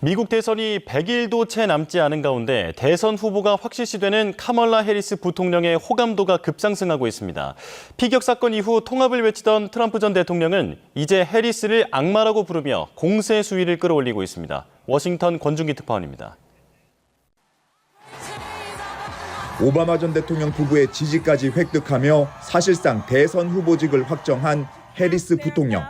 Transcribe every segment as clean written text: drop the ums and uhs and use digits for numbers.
미국 대선이 100일도 채 남지 않은 가운데 대선 후보가 확실시되는 카멀라 해리스 부통령의 호감도가 급상승하고 있습니다. 피격 사건 이후 통합을 외치던 트럼프 전 대통령은 이제 해리스를 악마라고 부르며 공세 수위를 끌어올리고 있습니다. 워싱턴 권준기 특파원입니다. 오바마 전 대통령 부부의 지지까지 획득하며 사실상 대선 후보직을 확정한 해리스 부통령.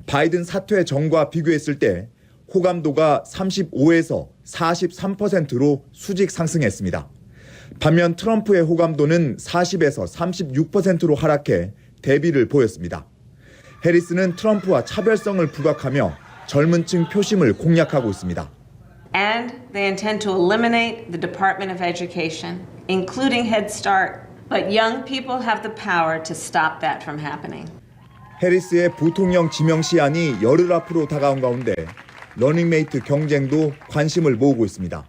바이든 사퇴 전과 비교했을 때 호감도가 35에서 43%로 수직 상승했습니다. 반면 트럼프의 호감도는 40에서 36%로 하락해 대비를 보였습니다. 해리스는 트럼프와 차별성을 부각하며 젊은 층 표심을 공략하고 있습니다. And they intend to eliminate the Department of Education, including Head Start. But young people have the power to stop that from happening. 해리스의 부통령 지명 시한이 열흘 앞으로 다가온 가운데 러닝메이트 경쟁도 관심을 모으고 있습니다.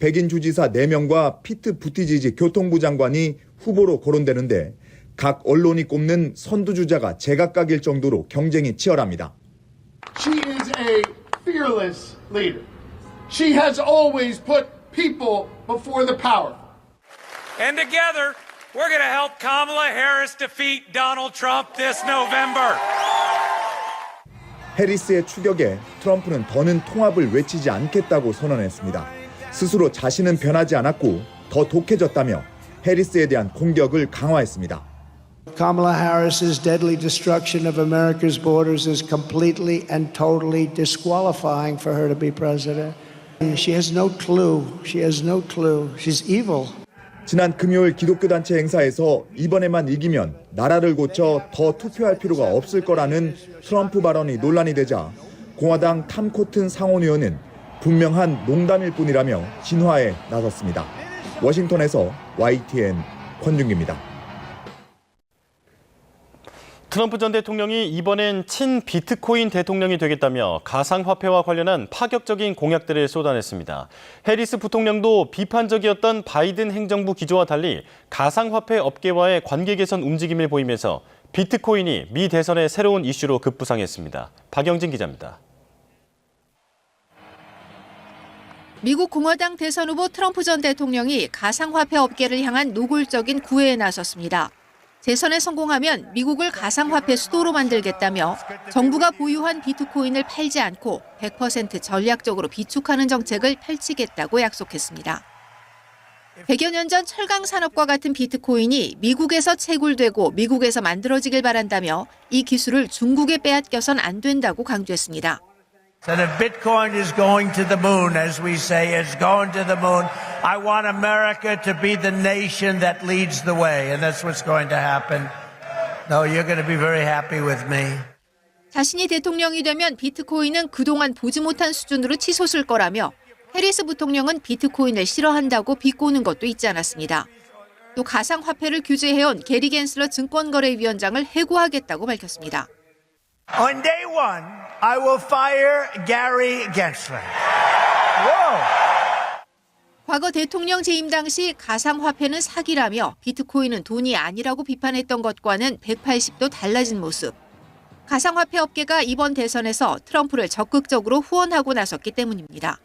백인 주지사 4명과 피트 부티지지 교통부 장관이 후보로 거론되는데 각 언론이 꼽는 선두주자가 제각각일 정도로 경쟁이 치열합니다. She is a fearless leader. She has always put people before the power. And together, we're going to help Kamala Harris defeat Donald Trump this November. 해리스의 추격에 트럼프는 더는 통합을 외치지 않겠다고 선언했습니다. 스스로 자신은 변하지 않았고 더 독해졌다며 해리스에 대한 공격을 강화했습니다. Kamala Harris's deadly destruction of America's borders is completely and totally disqualifying for her to be president. She has no clue. She has no clue. She's evil. 지난 금요일 기독교단체 행사에서 이번에만 이기면 나라를 고쳐 더 투표할 필요가 없을 거라는 트럼프 발언이 논란이 되자 공화당 탐 코튼 상원의원은 분명한 농담일 뿐이라며 진화에 나섰습니다. 워싱턴에서 YTN 권준기입니다. 트럼프 전 대통령이 이번엔 친 비트코인 대통령이 되겠다며 가상화폐와 관련한 파격적인 공약들을 쏟아냈습니다. 해리스 부통령도 비판적이었던 바이든 행정부 기조와 달리 가상화폐 업계와의 관계 개선 움직임을 보이면서 비트코인이 미 대선의 새로운 이슈로 급부상했습니다. 박영진 기자입니다. 미국 공화당 대선 후보 트럼프 전 대통령이 가상화폐 업계를 향한 노골적인 구애에 나섰습니다. 재선에 성공하면 미국을 가상화폐 수도로 만들겠다며 정부가 보유한 비트코인을 팔지 않고 100% 전략적으로 비축하는 정책을 펼치겠다고 약속했습니다. 100여 년 전 철강 산업과 같은 비트코인이 미국에서 채굴되고 미국에서 만들어지길 바란다며 이 기술을 중국에 빼앗겨선 안 된다고 강조했습니다. And if Bitcoin is going to the moon, as we say, it's going to the moon, I want America to be the nation that leads the way, and that's what's going to happen. No, you're going to be very happy with me. 자신이 대통령이 되면 비트코인은 그동안 보지 못한 수준으로 치솟을 거라며 해리스 부통령은 비트코인을 싫어한다고 비꼬는 것도 잊지 않았습니다. 또 가상화폐를 규제해온 게리 갠슬러 증권거래위원장을 해고하겠다고 밝혔습니다. On day one, I will fire Gary Gensler. Whoa. 과거 대통령 재임 당시 가상화폐는 사기라며 비트코인은 돈이 아니라고 비판했던 것과는 180도 달라진 모습. 가상화폐 업계가 이번 대선에서 트럼프를 적극적으로 후원하고 나섰기 때문입니다.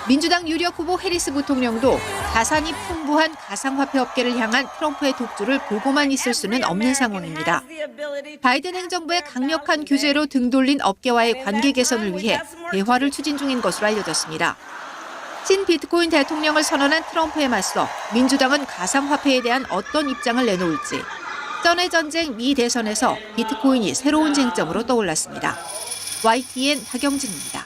민주당 유력 후보 해리스 부통령도 자산이 풍부한 가상화폐 업계를 향한 트럼프의 독주를 보고만 있을 수는 없는 상황입니다. 바이든 행정부의 강력한 규제로 등 돌린 업계와의 관계 개선을 위해 대화를 추진 중인 것으로 알려졌습니다. 친 비트코인 대통령을 선언한 트럼프에 맞서 민주당은 가상화폐에 대한 어떤 입장을 내놓을지 전의 전쟁 미 대선에서 비트코인이 새로운 쟁점으로 떠올랐습니다. YTN 박영진입니다.